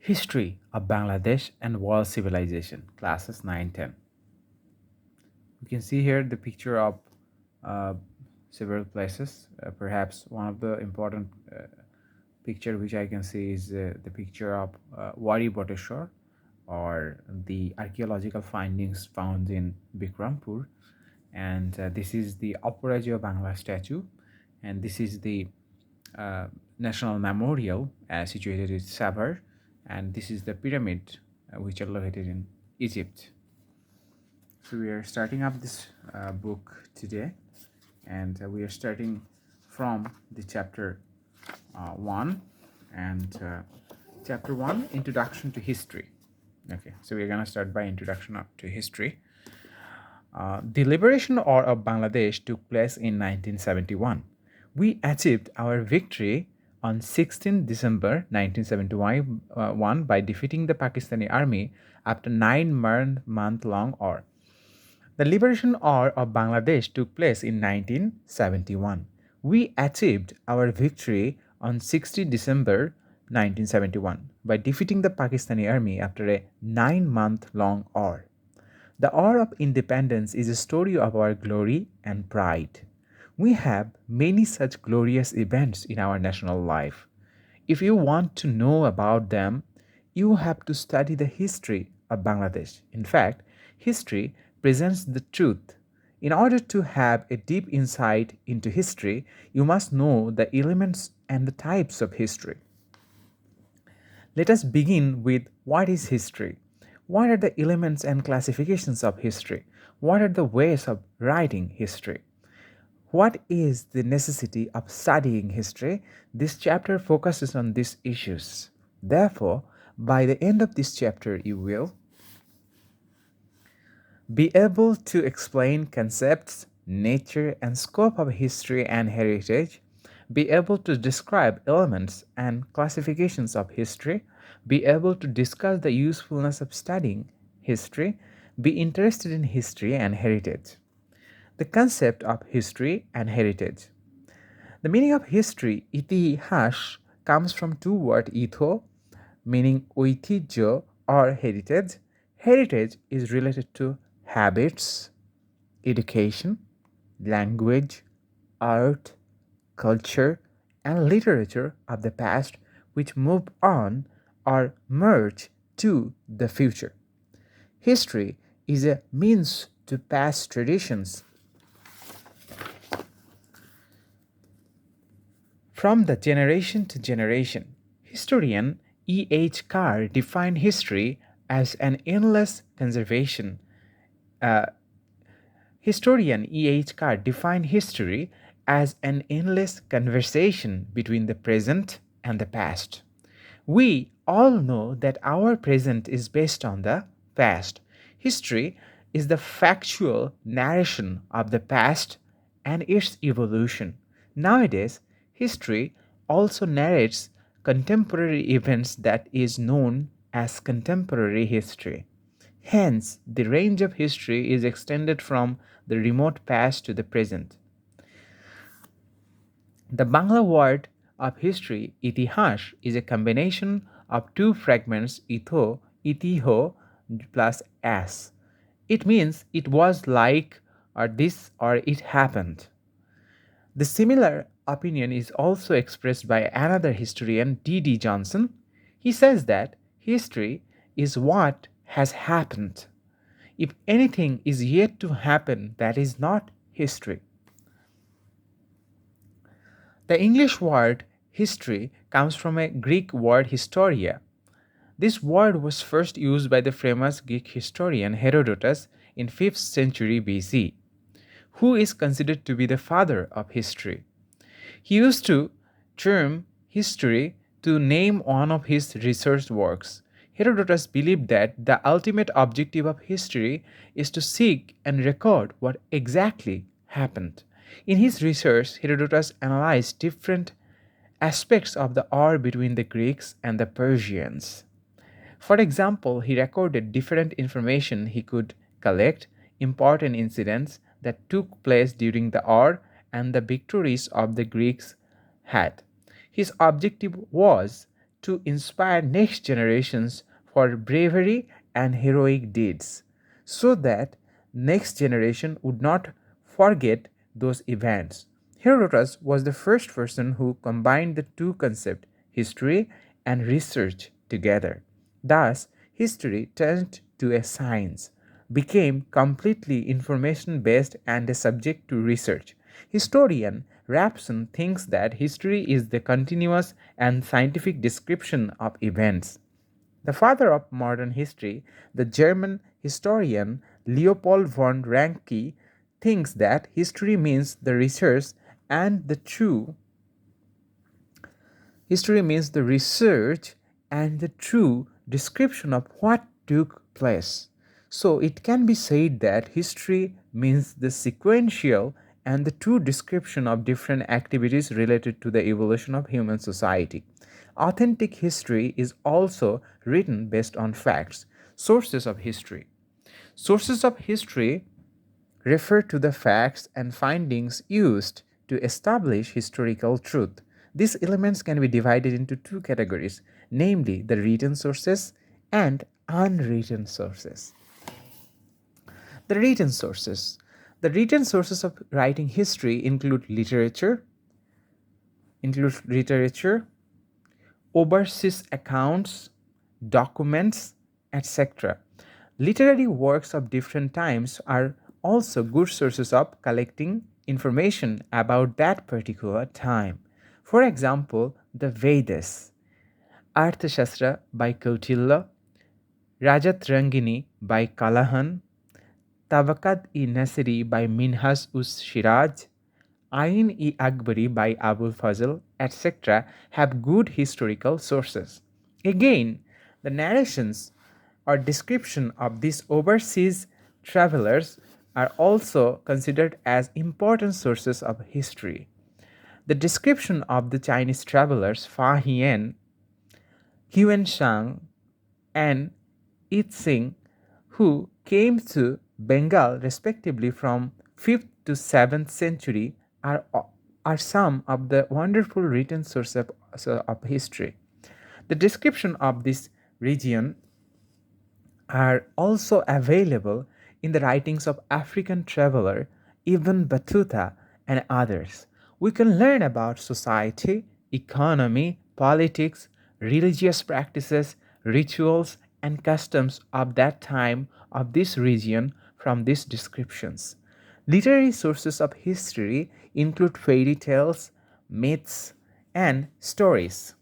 History of Bangladesh and World Civilization, classes 9-10. You can see here the picture of uh, several places. Perhaps one of the important picture which I can see is the picture of Wari Boteshwar, or the archaeological findings found in Bikrampur. And this is the Operaja Bangla statue, and this is the uh, national memorial situated in Sabar, and this is the pyramid which are located in Egypt. So we are starting up this book today, and we are starting from the chapter 1, and chapter 1, Introduction to History. Okay, so we're going to start by introduction to history. The liberation war of Bangladesh took place in 1971. We achieved our victory on 16 December 1971 by defeating the Pakistani army after 9-month-long war. The liberation war of Bangladesh took place in 1971. We achieved our victory on 16 December 1971 by defeating the Pakistani army after a 9-month-long war. The War of Independence is a story of our glory and pride. We have many such glorious events in our national life. If you want to know about them, you have to study the history of Bangladesh. In fact, history presents the truth. In order to have a deep insight into history, you must know the elements and the types of history. Let us begin with what is history? What are the elements and classifications of history? What are the ways of writing history? What is the necessity of studying history? This chapter focuses on these issues. Therefore, by the end of this chapter, you will be able to explain concepts, nature, and scope of history and heritage, be able to describe elements and classifications of history, be able to discuss the usefulness of studying history, be interested in history and heritage. The concept of history and heritage. The meaning of history, itihash, comes from two words itho, meaning ঐতিহ্য or heritage. Heritage is related to habits, education, language, art, culture, and literature of the past which move on or merge to the future. History is a means to pass traditions from the generation to generation. Historian E.H. Carr defined history as an endless conservation. Historian E.H. Carr defined history as an endless conversation between the present and the past. We all know that our present is based on the past. History is the factual narration of the past and its evolution. Nowadays, history also narrates contemporary events that is known as contemporary history. Hence, the range of history is extended from the remote past to the present. The Bangla word of history, itihash, is a combination of two fragments, itho, itiho, plus as. It means it was like, or this, or it happened. The similar opinion is also expressed by another historian, D.D. Johnson. He says that history is what has happened. If anything is yet to happen, that is not history. The English word history comes from a Greek word historia. This word was first used by the famous Greek historian Herodotus in 5th century BC, who is considered to be the father of history. He used to term history to name one of his research works. Herodotus believed that the ultimate objective of history is to seek and record what exactly happened. In his research, Herodotus analyzed different aspects of the war between the Greeks and the Persians. For example, he recorded different information he could collect, important incidents that took place during the war, and the victories of the Greeks had. His objective was to inspire next generations for bravery and heroic deeds, so that next generation would not forget those events. Herodotus was the first person who combined the two concepts, history and research, together. Thus, history turned to a science, became completely information based and a subject to research. Historian Rapson thinks that history is the continuous and scientific description of events. The father of modern history, the German historian Leopold von Ranke, thinks that history means the research and the true History means the research and the true description of what took place. So it can be said that history means the sequential and the true description of different activities related to the evolution of human society. Authentic history is also written based on facts. Sources of history. Sources of history refer to the facts and findings used to establish historical truth. These elements can be divided into two categories, namely the written sources and unwritten sources. The written sources. The written sources of writing history include literature, overseas accounts, documents, etc. Literary works of different times are also good sources of collecting information about that particular time. For example, the Vedas, Arthashastra by Kautilya, Rajatrangini by Kalahan, Tabakat-i-Nasiri by Minhaj-us-Shiraj, Ain-i-Akbari by Abul Fazl, etc., have good historical sources. Again, the narrations or description of these overseas travelers are also considered as important sources of history. The description of the Chinese travelers Fa Hien, Huan and Yixing, who came to Bengal respectively from 5th to 7th century, are some of the wonderful written sources of history. The description of this region are also available in the writings of African traveler Ibn Battuta and others. We can learn about society, economy, politics, religious practices, rituals, and customs of that time of this region from these descriptions. Literary sources of history include fairy tales, myths, and stories.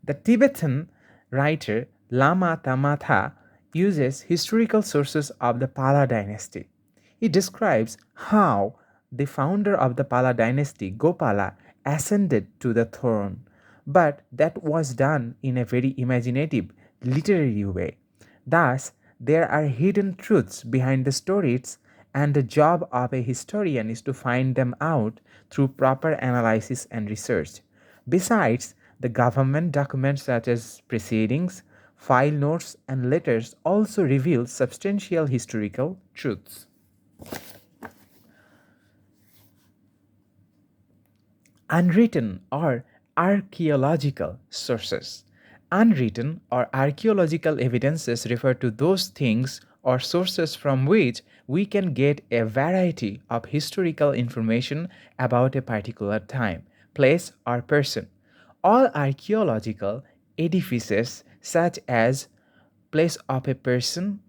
The Tibetan writer Lama Tamatha uses historical sources of the Pala dynasty. He describes how the founder of the Pala dynasty, Gopala, ascended to the throne, but that was done in a very imaginative, literary way. Thus, there are hidden truths behind the stories, and the job of a historian is to find them out through proper analysis and research. Besides, the government documents such as proceedings, file notes, and letters also reveal substantial historical truths. Unwritten or archaeological sources. Unwritten or archaeological evidences refer to those things or sources from which we can get a variety of historical information about a particular time, place, or person. All archaeological edifices, such as place of a person,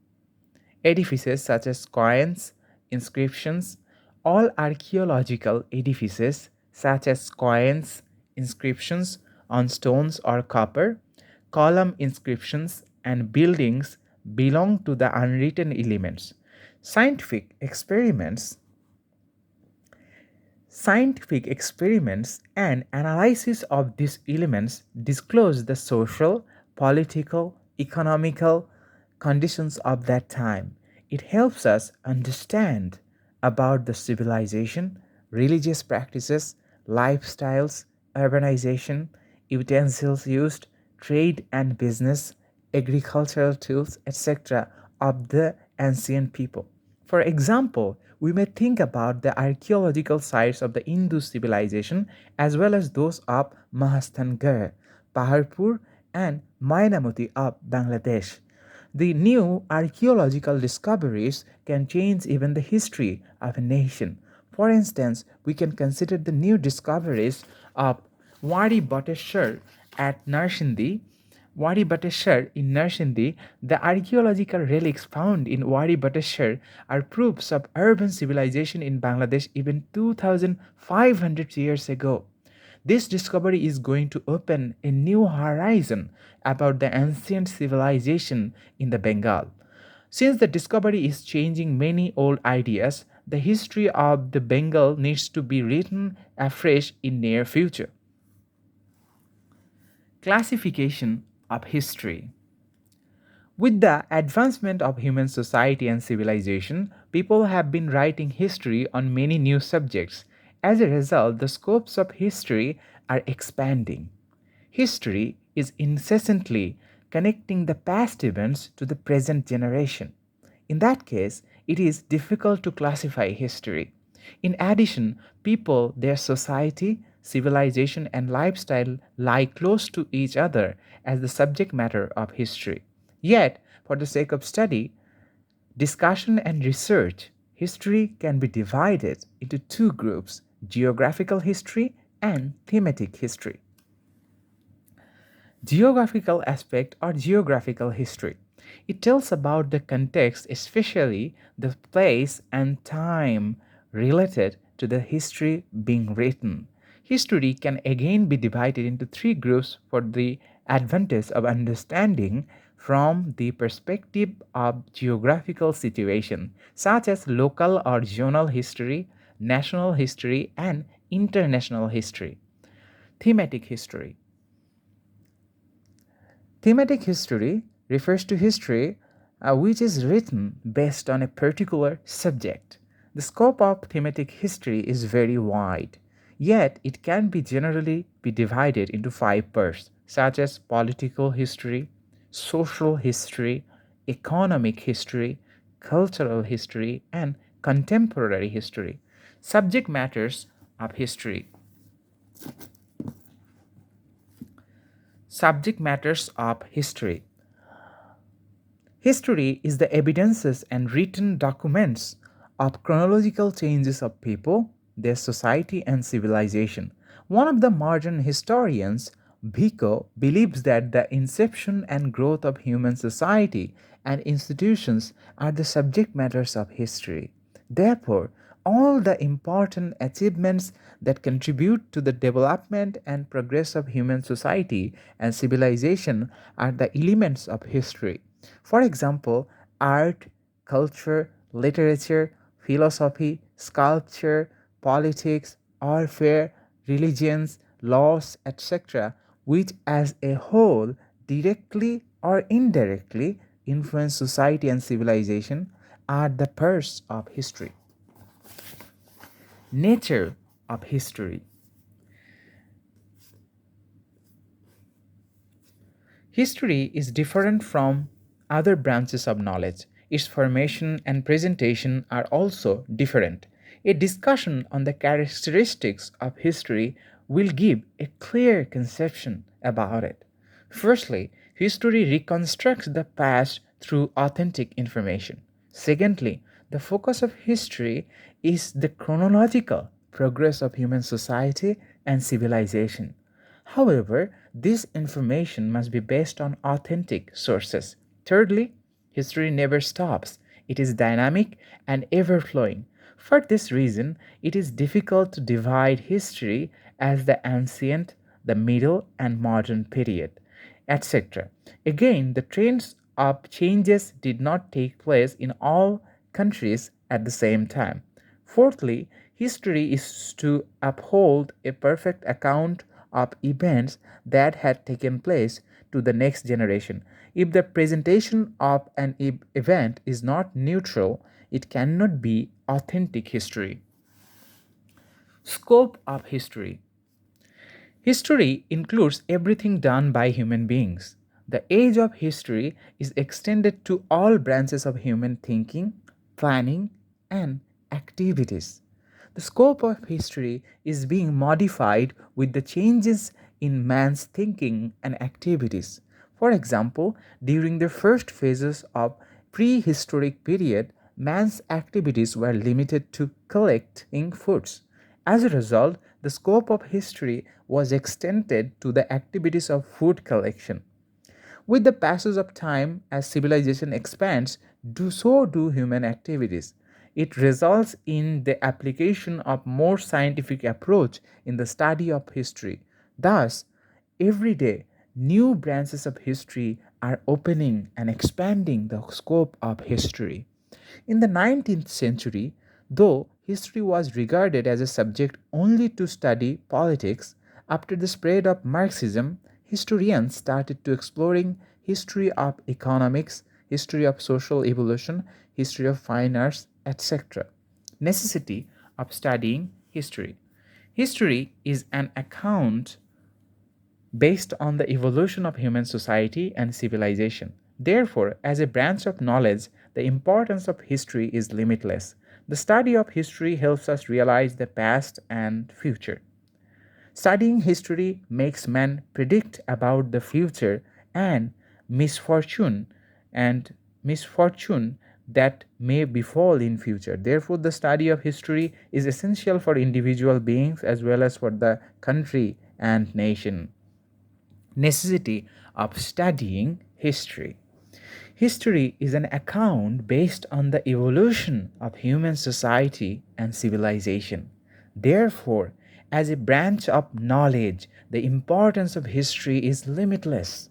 edifices such as coins, inscriptions, all archaeological edifices such as coins, inscriptions on stones or copper, column inscriptions, and buildings belong to the unwritten elements. Scientific experiments and analysis of these elements disclose the social, political, economical conditions of that time. It helps us understand about the civilization, religious practices, lifestyles, urbanization, utensils used, trade and business, agricultural tools, etc. of the ancient people. For example, we may think about the archaeological sites of the Indus civilization as well as those of Mahastangir, Paharpur, and Mayanamati of Bangladesh. The new archaeological discoveries can change even the history of a nation. For instance, we can consider the new discoveries of Wadi Bateshwar at Narshindi. Wadi Bateshwar in Narshindi, the archaeological relics found in Wadi Bateshwar are proofs of urban civilization in Bangladesh even 2500 years ago. This discovery is going to open a new horizon about the ancient civilization in the Bengal. Since the discovery is changing many old ideas, the history of the Bengal needs to be written afresh in near future. Classification of history. With the advancement of human society and civilization, people have been writing history on many new subjects. As a result, the scopes of history are expanding. History is incessantly connecting the past events to the present generation. In that case, it is difficult to classify history. In addition, people, their society, civilization, and lifestyle lie close to each other as the subject matter of history. Yet, for the sake of study, discussion, and research, history can be divided into two groups: geographical history and thematic history. Geographical aspect or geographical history. It tells about the context, especially the place and time related to the history being written. History can again be divided into three groups for the advantage of understanding from the perspective of geographical situation, such as local or zonal history, national history, and international history. Thematic history. Thematic history refers to history which is written based on a particular subject. The scope of thematic history is very wide, yet it can be generally be divided into five parts, such as political history, social history, economic history, cultural history, and contemporary history. Subject matters of history. Subject matters of history. History is the evidences and written documents of chronological changes of people, their society, and civilization. One of the modern historians, Vico, believes that the inception and growth of human society and institutions are the subject matters of history. Therefore, all the important achievements that contribute to the development and progress of human society and civilization are the elements of history. For example, art, culture, literature, philosophy, sculpture, politics, warfare, religions, laws, etc., which as a whole directly or indirectly influence society and civilization, are the parts of history. Nature of history. History is different from other branches of knowledge. Its formation and presentation are also different. A discussion on the characteristics of history will give a clear conception about it. Firstly, history reconstructs the past through authentic information. Secondly, the focus of history is the chronological progress of human society and civilization. However, this information must be based on authentic sources. Thirdly, history never stops. It is dynamic and ever flowing. For this reason, it is difficult to divide history as the ancient, the middle, and modern period, etc. Again, the trends of changes did not take place in all countries at the same time. Fourthly, history is to uphold a perfect account of events that had taken place to the next generation. If the presentation of an event is not neutral, it cannot be authentic history. Scope of history. History includes everything done by human beings. The age of history is extended to all branches of human thinking, planning, and activities. The scope of history is being modified with the changes in man's thinking and activities. For example, during the first phases of prehistoric period, man's activities were limited to collecting foods. As a result, the scope of history was extended to the activities of food collection. With the passage of time, as civilization expands, so do human activities. It results in the application of more scientific approach in the study of history. Thus, every day, new branches of history are opening and expanding the scope of history. In the 19th century, though history was regarded as a subject only to study politics, after the spread of Marxism, historians started to exploring history of economics, history of social evolution, history of fine arts, etc. Necessity of studying history. History is an account based on the evolution of human society and civilization. Therefore, as a branch of knowledge, the importance of history is limitless. The study of history helps us realize the past and future. Studying history makes man predict about the future and misfortune and misfortune that may befall in future. Therefore, the study of history is essential for individual beings as well as for the country and nation. Necessity of studying history. History is an account based on the evolution of human society and civilization. Therefore, as a branch of knowledge, the importance of history is limitless.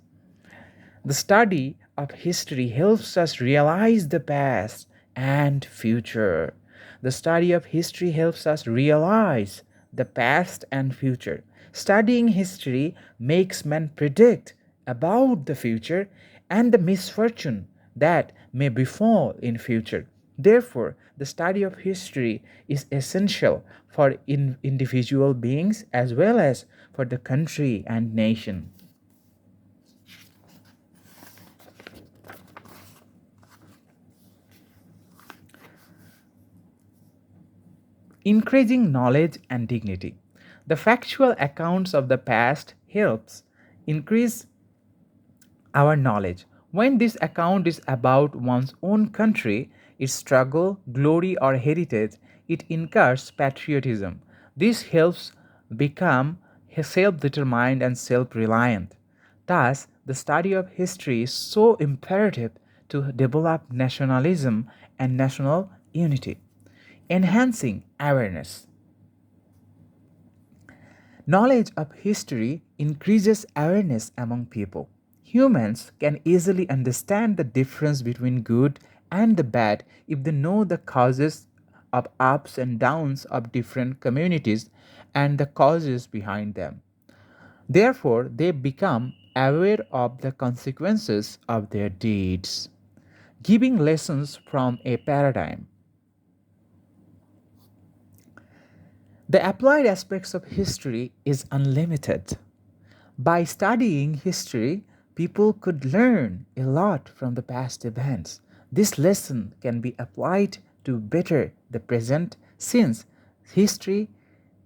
The study of history helps us realize the past and future. The study of history helps us realize the past and future. Studying history makes man predict about the future and the misfortune that may befall in future. Therefore, the study of history is essential for individual beings as well as for the country and nation. Increasing knowledge and dignity. The factual accounts of the past helps increase our knowledge. When this account is about one's own country, its struggle, glory, or heritage, it incurs patriotism. This helps become self determined and self reliant. Thus, the study of history is so imperative to develop nationalism and national unity. Enhancing awareness. Knowledge of history increases awareness among people. Humans can easily understand the difference between good and the bad if they know the causes of ups and downs of different communities and the causes behind them. Therefore, they become aware of the consequences of their deeds. Giving lessons from a paradigm. The applied aspects of history is unlimited. By studying history, people could learn a lot from the past events. This lesson can be applied to better the present since history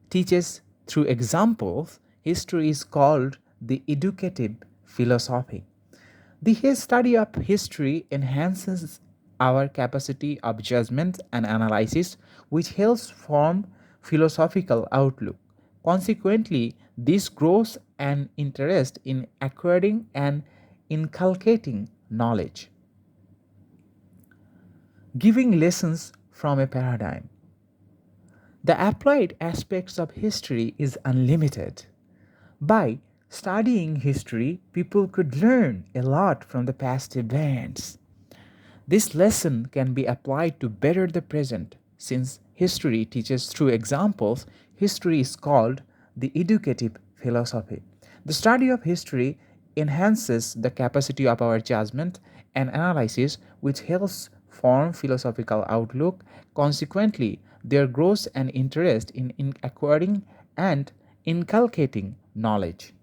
teaches through examples. History is called the educative philosophy. The study of history enhances our capacity of judgment and analysis, which helps form philosophical outlook. Consequently, this grows an interest in acquiring and inculcating knowledge. Giving lessons from a paradigm. The applied aspects of history is unlimited. By studying history, people could learn a lot from the past events. This lesson can be applied to better the present. Since history teaches through examples, history is called the educative philosophy. The study of history enhances the capacity of our judgment and analysis, which helps form philosophical outlook. Consequently, there grows an interest in acquiring and inculcating knowledge.